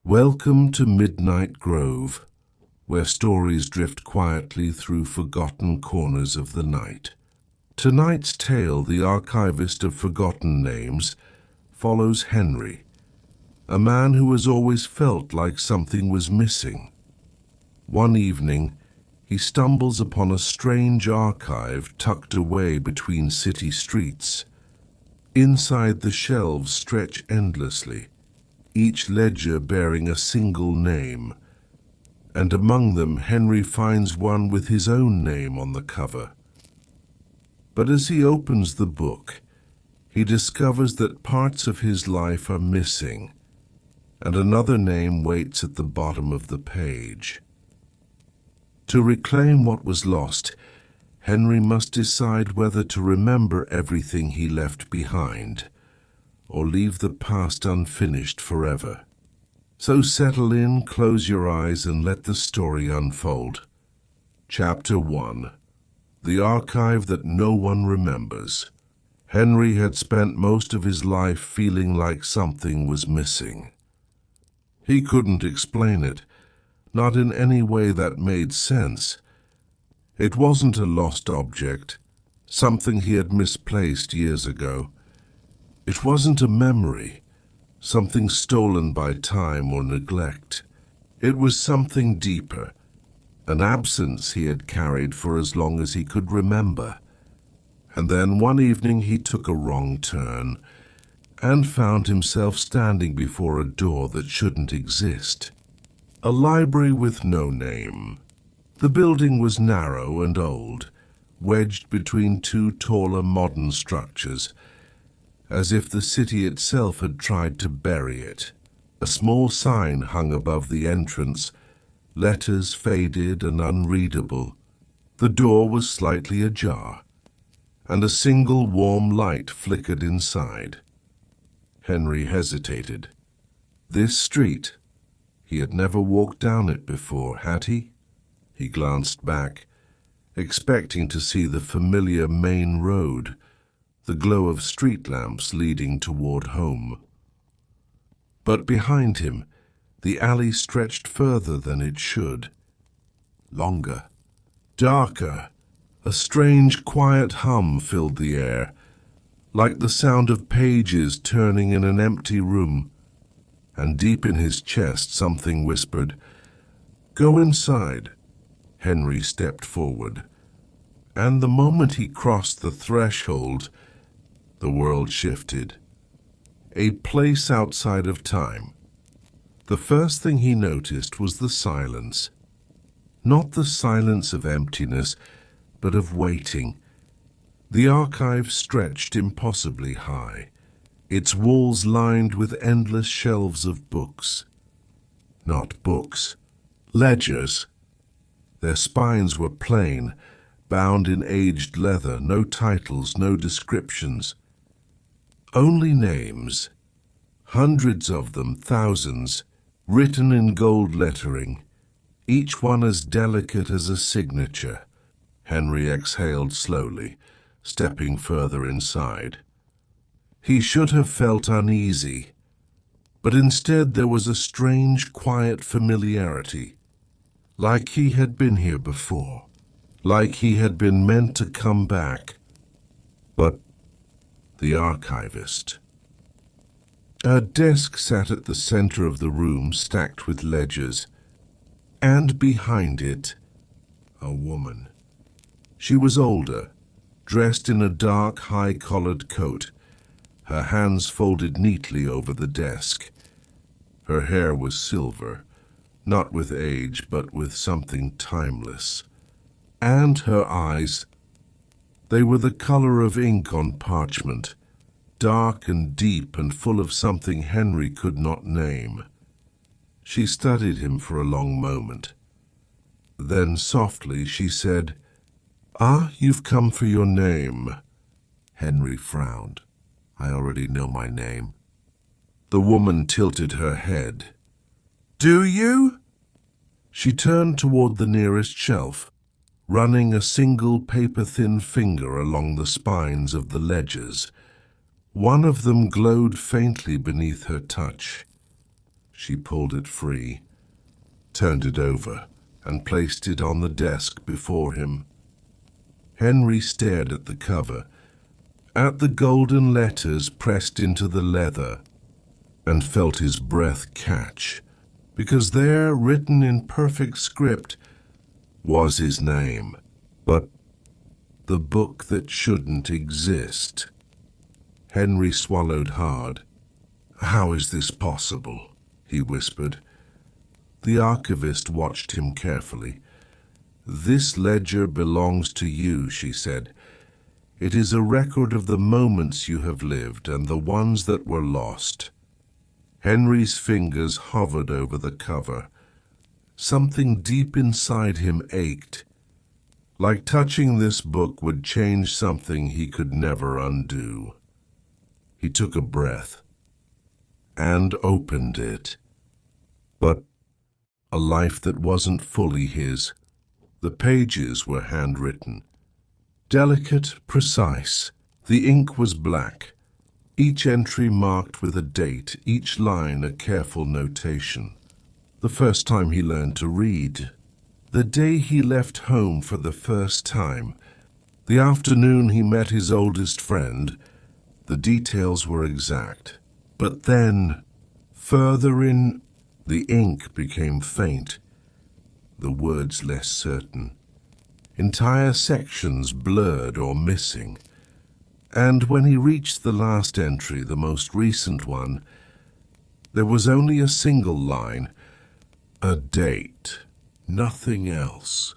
Welcome to Midnight Grove, where stories drift quietly through forgotten corners of the night. Tonight's tale, The Archivist of Forgotten Names, follows Henry, a man who has always felt like something was missing. One evening, he stumbles upon a strange archive tucked away between city streets. Inside, the shelves stretch endlessly, each ledger bearing a single name, and among them Henry finds one with his own name on the cover. But as he opens the book, he discovers that parts of his life are missing, and another name waits at the bottom of the page. To reclaim what was lost, Henry must decide whether to remember everything he left behind, or leave the past unfinished forever. So settle in, close your eyes, and let the story unfold. Chapter 1. The Archive That No One Remembers. Henry had spent most of his life feeling like something was missing. He couldn't explain it, not in any way that made sense. It wasn't a lost object, something he had misplaced years ago. It wasn't a memory, something stolen by time or neglect. It was something deeper, an absence he had carried for as long as he could remember. And then one evening he took a wrong turn and found himself standing before a door that shouldn't exist. A library with no name. The building was narrow and old, wedged between two taller modern structures, as if the city itself had tried to bury it. A small sign hung above the entrance, letters faded and unreadable. The door was slightly ajar, and a single warm light flickered inside. Henry hesitated. This street, he had never walked down it before, had he? He glanced back, expecting to see the familiar main road, the glow of street lamps leading toward home. But behind him, the alley stretched further than it should. Longer, darker. A strange, quiet hum filled the air, like the sound of pages turning in an empty room. And deep in his chest, something whispered, "Go inside." Henry stepped forward, and the moment he crossed the threshold, the world shifted. A place outside of time. The first thing he noticed was the silence. Not the silence of emptiness, but of waiting. The archive stretched impossibly high, its walls lined with endless shelves of books. Not books, ledgers. Their spines were plain, bound in aged leather, no titles, no descriptions. Only names, hundreds of them, thousands, written in gold lettering, each one as delicate as a signature. Henry exhaled slowly, stepping further inside. He should have felt uneasy, but instead there was a strange, quiet familiarity, like he had been here before, like he had been meant to come back. But the archivist. A desk sat at the center of the room, stacked with ledgers, and behind it, a woman. She was older, dressed in a dark, high-collared coat, her hands folded neatly over the desk. Her hair was silver, not with age, but with something timeless. And her eyes, they were the color of ink on parchment, dark and deep and full of something Henry could not name. She studied him for a long moment. Then softly she said, "Ah, you've come for your name." Henry frowned. "I already know my name." The woman tilted her head. "Do you?" She turned toward the nearest shelf, running a single paper-thin finger along the spines of the ledgers. One of them glowed faintly beneath her touch. She pulled it free, turned it over, and placed it on the desk before him. Henry stared at the cover, at the golden letters pressed into the leather, and felt his breath catch, because there, written in perfect script, was his name. But the book that shouldn't exist. Henry swallowed hard. "How is this possible?" he whispered. The archivist watched him carefully. "This ledger belongs to you," she said. "It is a record of the moments you have lived and the ones that were lost." Henry's fingers hovered over the cover. Something deep inside him ached, like touching this book would change something he could never undo. He took a breath and opened it. But a life that wasn't fully his. The pages were handwritten, delicate, precise. The ink was black, each entry marked with a date, each line a careful notation. The first time he learned to read, the day he left home for the first time, the afternoon he met his oldest friend. The details were exact. But then, further in, the ink became faint, the words less certain, entire sections blurred or missing. And when he reached the last entry, the most recent one, there was only a single line, a date, nothing else.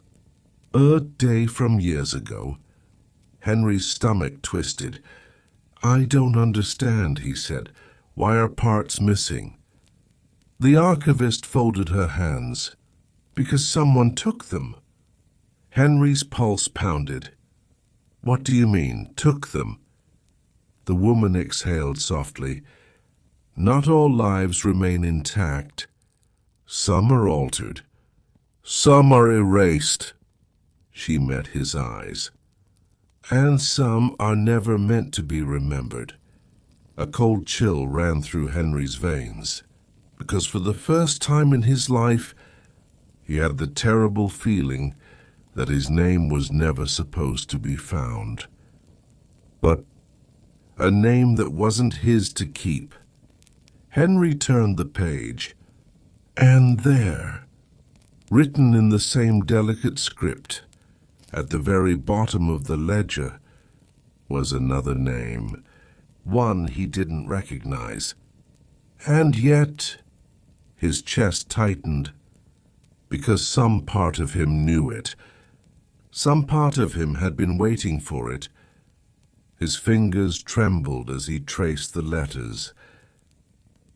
A day from years ago. Henry's stomach twisted. "I don't understand," he said. "Why are parts missing?" The archivist folded her hands. "Because someone took them." Henry's pulse pounded. "What do you mean, took them?" The woman exhaled softly. "Not all lives remain intact. Some are altered. Some are erased." She met his eyes. "And some are never meant to be remembered." A cold chill ran through Henry's veins, because for the first time in his life, he had the terrible feeling that his name was never supposed to be found. But a name that wasn't his to keep. Henry turned the page, and there, written in the same delicate script, at the very bottom of the ledger, was another name, one he didn't recognize. And yet, his chest tightened, because some part of him knew it. Some part of him had been waiting for it. His fingers trembled as he traced the letters.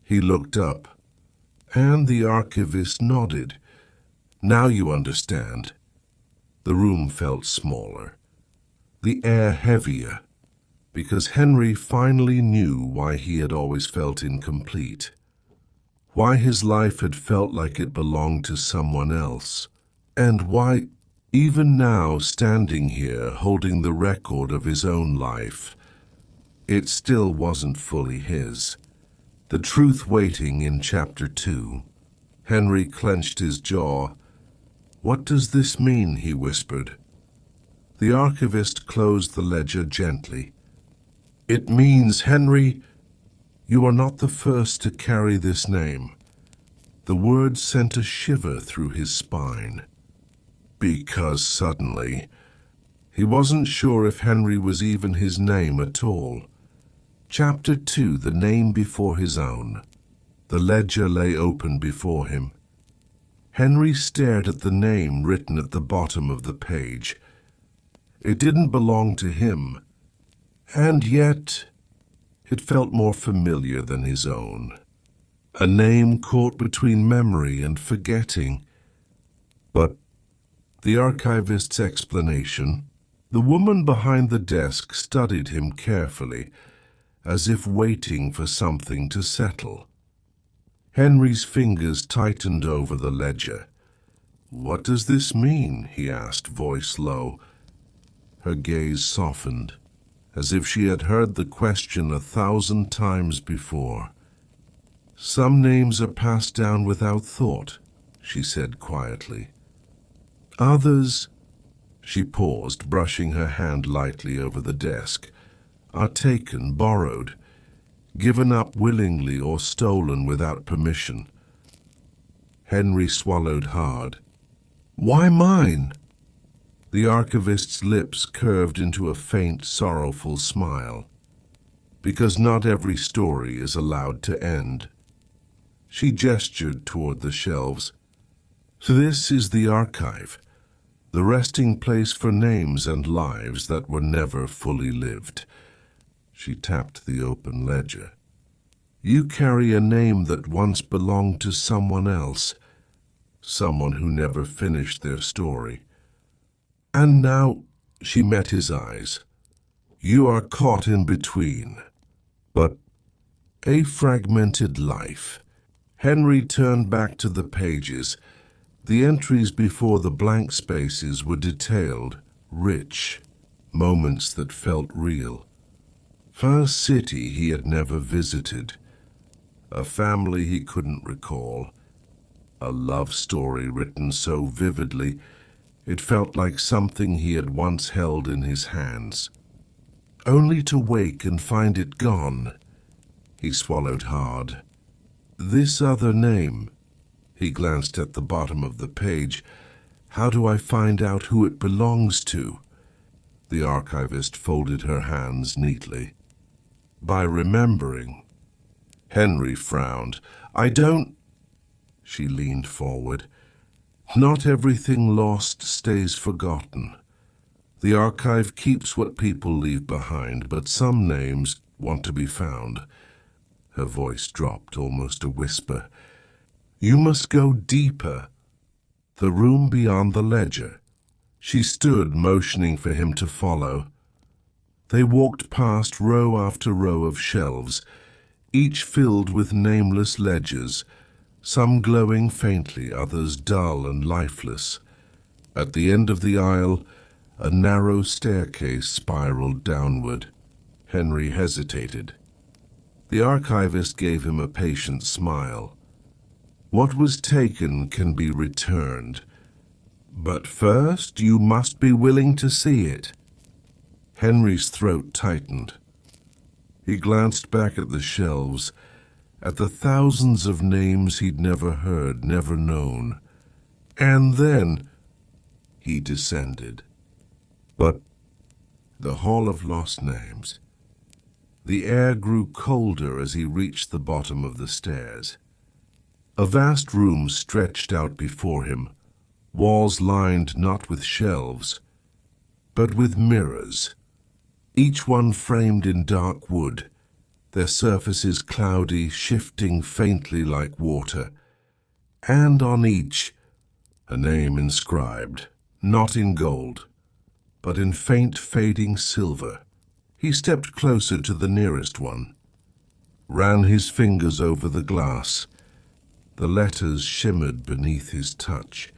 He looked up, and the archivist nodded. "Now you understand." The room felt smaller, the air heavier, because Henry finally knew why he had always felt incomplete, why his life had felt like it belonged to someone else, and why, even now standing here holding the record of his own life, it still wasn't fully his. The truth waiting in Chapter 2. Henry clenched his jaw. "What does this mean?" he whispered. The archivist closed the ledger gently. "It means, Henry, you are not the first to carry this name." The words sent a shiver through his spine. Because suddenly, he wasn't sure if Henry was even his name at all. Chapter 2, the name before his own. The ledger lay open before him. Henry stared at the name written at the bottom of the page. It didn't belong to him, and yet it felt more familiar than his own. A name caught between memory and forgetting. But the archivist's explanation, the woman behind the desk studied him carefully, as if waiting for something to settle. Henry's fingers tightened over the ledger. "What does this mean?" he asked, voice low. Her gaze softened, as if she had heard the question 1,000 times before. Some names are passed down without thought, she said quietly. Others, she paused, brushing her hand lightly over the desk, are taken, borrowed, given up willingly or stolen without permission. Henry swallowed hard. Why mine? The archivist's lips curved into a faint, sorrowful smile. Because not every story is allowed to end. She gestured toward the shelves. This is the archive, the resting place for names and lives that were never fully lived. She tapped the open ledger. You carry a name that once belonged to someone else, someone who never finished their story. And now, she met his eyes. You are caught in between. But a fragmented life. Henry turned back to the pages. The entries before the blank spaces were detailed, rich, moments that felt real. First city he had never visited, a family he couldn't recall, a love story written so vividly it felt like something he had once held in his hands. Only to wake and find it gone. He swallowed hard. This other name. He glanced at the bottom of the page. How do I find out who it belongs to? The archivist folded her hands neatly. By remembering. Henry frowned. I don't... She leaned forward. Not everything lost stays forgotten. The archive keeps what people leave behind, but some names want to be found. Her voice dropped, almost a whisper. You must go deeper. The room beyond the ledger. She stood, motioning for him to follow. They walked past row after row of shelves, each filled with nameless ledgers, some glowing faintly, others dull and lifeless. At the end of the aisle, a narrow staircase spiraled downward. Henry hesitated. The archivist gave him a patient smile. What was taken can be returned. But first, you must be willing to see it. Henry's throat tightened. He glanced back at the shelves, at the thousands of names he'd never heard, never known. And then he descended. But the Hall of Lost Names. The air grew colder as he reached the bottom of the stairs. A vast room stretched out before him, walls lined not with shelves, but with mirrors, each one framed in dark wood, their surfaces cloudy, shifting faintly like water, and on each a name inscribed, not in gold, but in faint fading silver. He stepped closer to the nearest one, ran his fingers over the glass. The letters shimmered beneath his touch,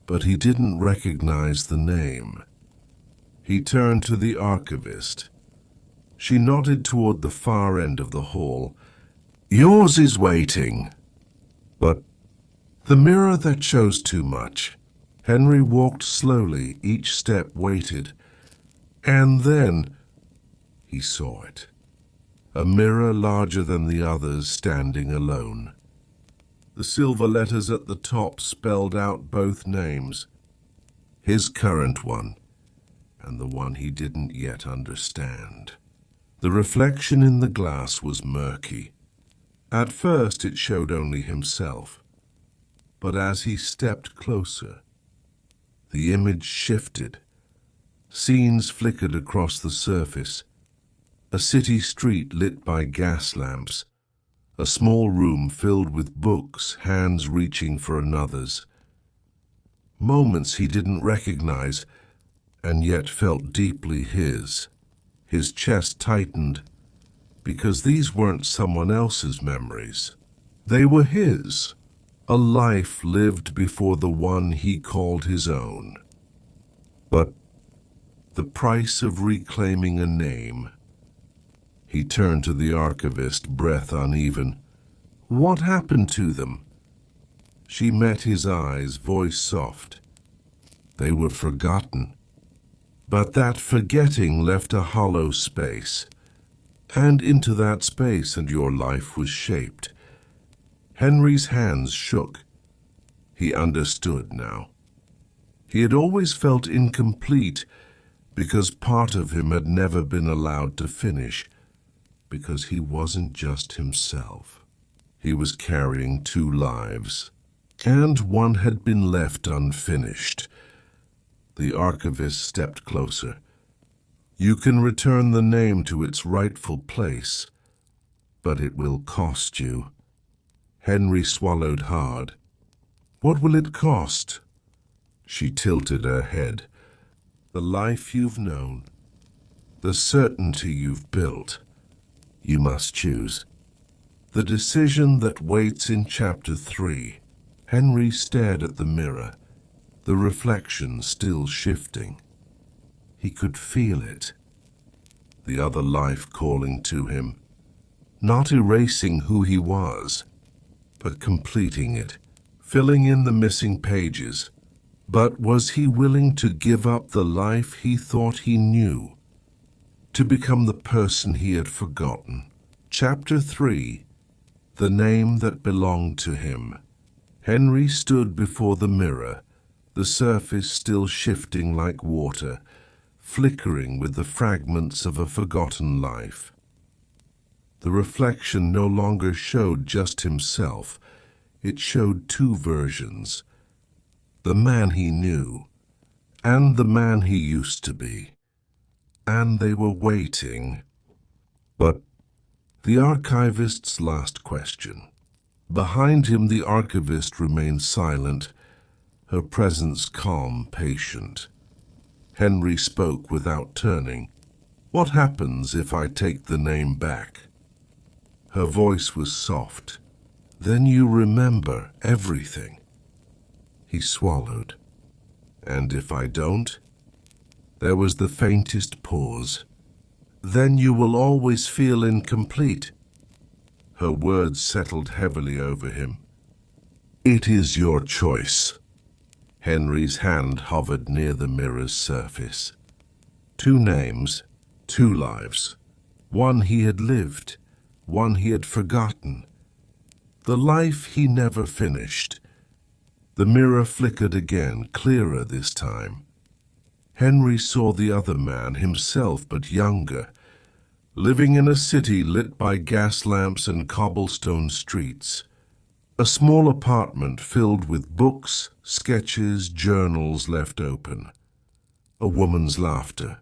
but he didn't recognize the name. He turned to the archivist. She nodded toward the far end of the hall. Yours is waiting. But the mirror that shows too much. Henry walked slowly, each step weighted. And then he saw it. A mirror larger than the others, standing alone. The silver letters at the top spelled out both names. His current one, and the one he didn't yet understand. The reflection in the glass was murky. At first it showed only himself, but as he stepped closer, the image shifted. Scenes flickered across the surface. A city street lit by gas lamps. A small room filled with books, hands reaching for another's. Moments he didn't recognize, and yet felt deeply his. His chest tightened, because these weren't someone else's memories. They were his. A life lived before the one he called his own. But the price of reclaiming a name. He turned to the archivist, breath uneven. What happened to them? She met his eyes, voice soft. They were forgotten. But that forgetting left a hollow space. And into that space and your life was shaped. Henry's hands shook. He understood now. He had always felt incomplete because part of him had never been allowed to finish, because he wasn't just himself. He was carrying two lives, and one had been left unfinished. The archivist stepped closer. You can return the name to its rightful place, but it will cost you. Henry swallowed hard. What will it cost? She tilted her head. The life you've known, the certainty you've built. You must choose. The decision that waits in Chapter 3. Henry stared at the mirror, the reflection still shifting. He could feel it. The other life calling to him, not erasing who he was, but completing it, filling in the missing pages. But was he willing to give up the life he thought he knew, to become the person he had forgotten? Chapter 3. The name that belonged to him. Henry stood before the mirror, the surface still shifting like water, flickering with the fragments of a forgotten life. The reflection no longer showed just himself. It showed two versions. The man he knew, and the man he used to be. And they were waiting. But the archivist's last question. Behind him the archivist remained silent, her presence calm, patient. Henry spoke without turning. What happens if I take the name back? Her voice was soft. Then you remember everything. He swallowed. And if I don't? There was the faintest pause. Then you will always feel incomplete. Her words settled heavily over him. It is your choice. Henry's hand hovered near the mirror's surface. Two names, two lives. One he had lived, one he had forgotten. The life he never finished. The mirror flickered again, clearer this time. Henry saw the other man, himself but younger, living in a city lit by gas lamps and cobblestone streets. A small apartment filled with books, sketches, journals left open. A woman's laughter.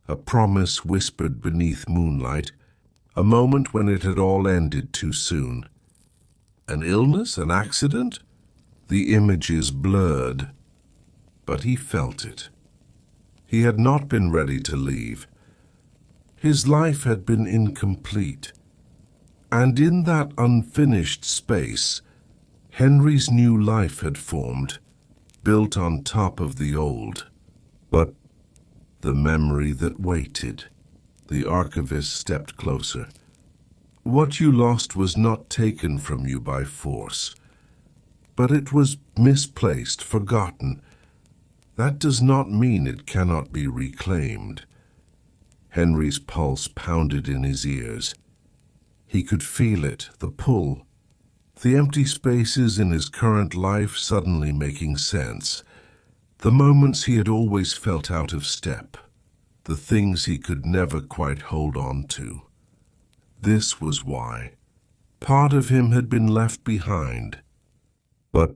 A promise whispered beneath moonlight. A moment when it had all ended too soon. An illness? An accident? The images blurred. But he felt it. He had not been ready to leave. His life had been incomplete. And in that unfinished space, Henry's new life had formed, built on top of the old. But the memory that waited. The archivist stepped closer. What you lost was not taken from you by force, but it was misplaced, forgotten. That does not mean it cannot be reclaimed. Henry's pulse pounded in his ears. He could feel it, the pull, the empty spaces in his current life suddenly making sense, the moments he had always felt out of step, the things he could never quite hold on to. This was why. Part of him had been left behind. But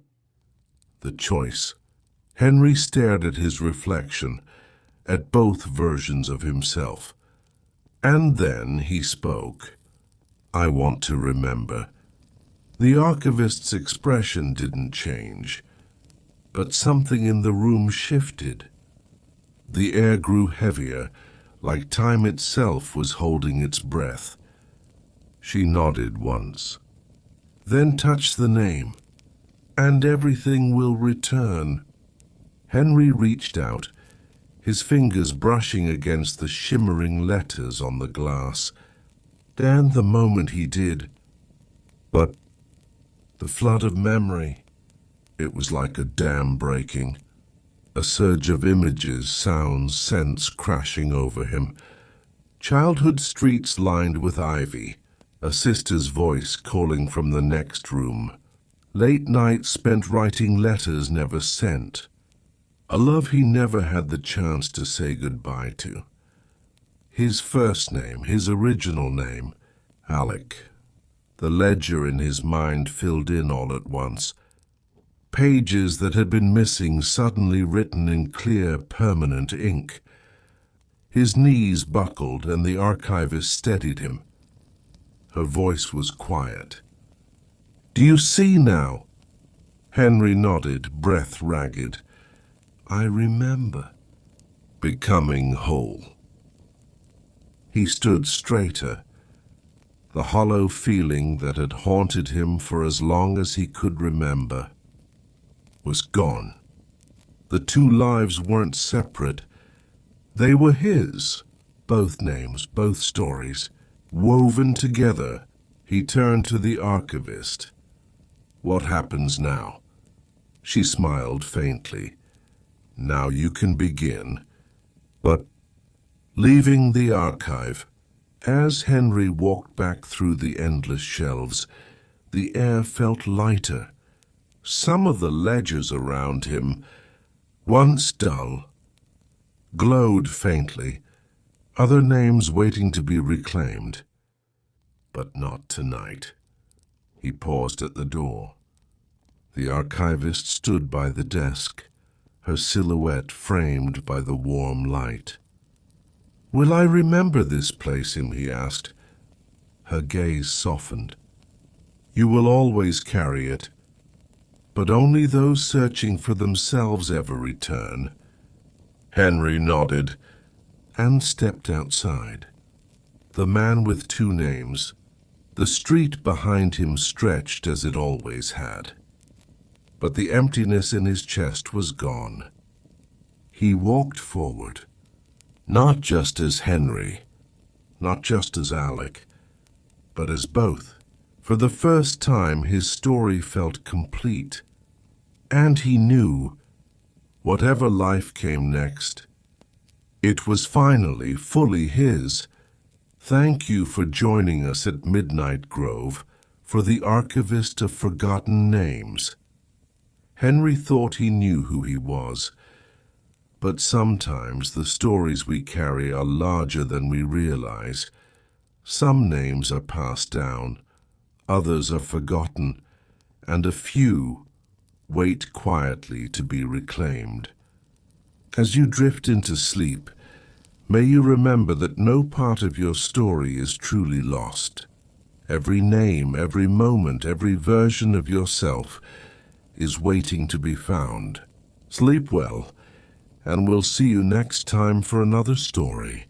the choice. Henry stared at his reflection, at both versions of himself. And then he spoke. I want to remember. The archivist's expression didn't change, but something in the room shifted. The air grew heavier, like time itself was holding its breath. She nodded once, then touched the name, and everything will return. Henry reached out, his fingers brushing against the shimmering letters on the glass. And the moment he did, but The flood of memory. It was like a dam breaking. A surge of images, sounds, scents crashing over him. Childhood streets lined with ivy. A sister's voice calling from the next room. Late nights spent writing letters never sent. A love he never had the chance to say goodbye to. His first name, his original name, Alec. The ledger in his mind filled in all at once. Pages that had been missing suddenly written in clear, permanent ink. His knees buckled and the archivist steadied him. Her voice was quiet. "Do you see now?" Henry nodded, breath ragged. "I remember." Becoming whole. He stood straighter. The hollow feeling that had haunted him for as long as he could remember was gone. The two lives weren't separate. They were his. Both names, both stories, woven together. He turned to the archivist. "What happens now?" She smiled faintly. "Now you can begin." But leaving the archive, as Henry walked back through the endless shelves, the air felt lighter. Some of the ledgers around him, once dull, glowed faintly, other names waiting to be reclaimed. But not tonight. He paused at the door. The archivist stood by the desk, her silhouette framed by the warm light. "Will I remember this place?" he asked. Her gaze softened. "You will always carry it, but only those searching for themselves ever return." Henry nodded and stepped outside. The man with two names. The street behind him stretched as it always had. But the emptiness in his chest was gone. He walked forward, not just as Henry, not just as Alec, but as both. For the first time, his story felt complete. And he knew, whatever life came next, it was finally fully his. Thank you for joining us at Midnight Grove for the Archivist of Forgotten Names. Henry thought he knew who he was, but sometimes the stories we carry are larger than we realize. Some names are passed down, others are forgotten, and a few wait quietly to be reclaimed. As you drift into sleep, may you remember that no part of your story is truly lost. Every name, every moment, every version of yourself is waiting to be found. Sleep well, and we'll see you next time for another story.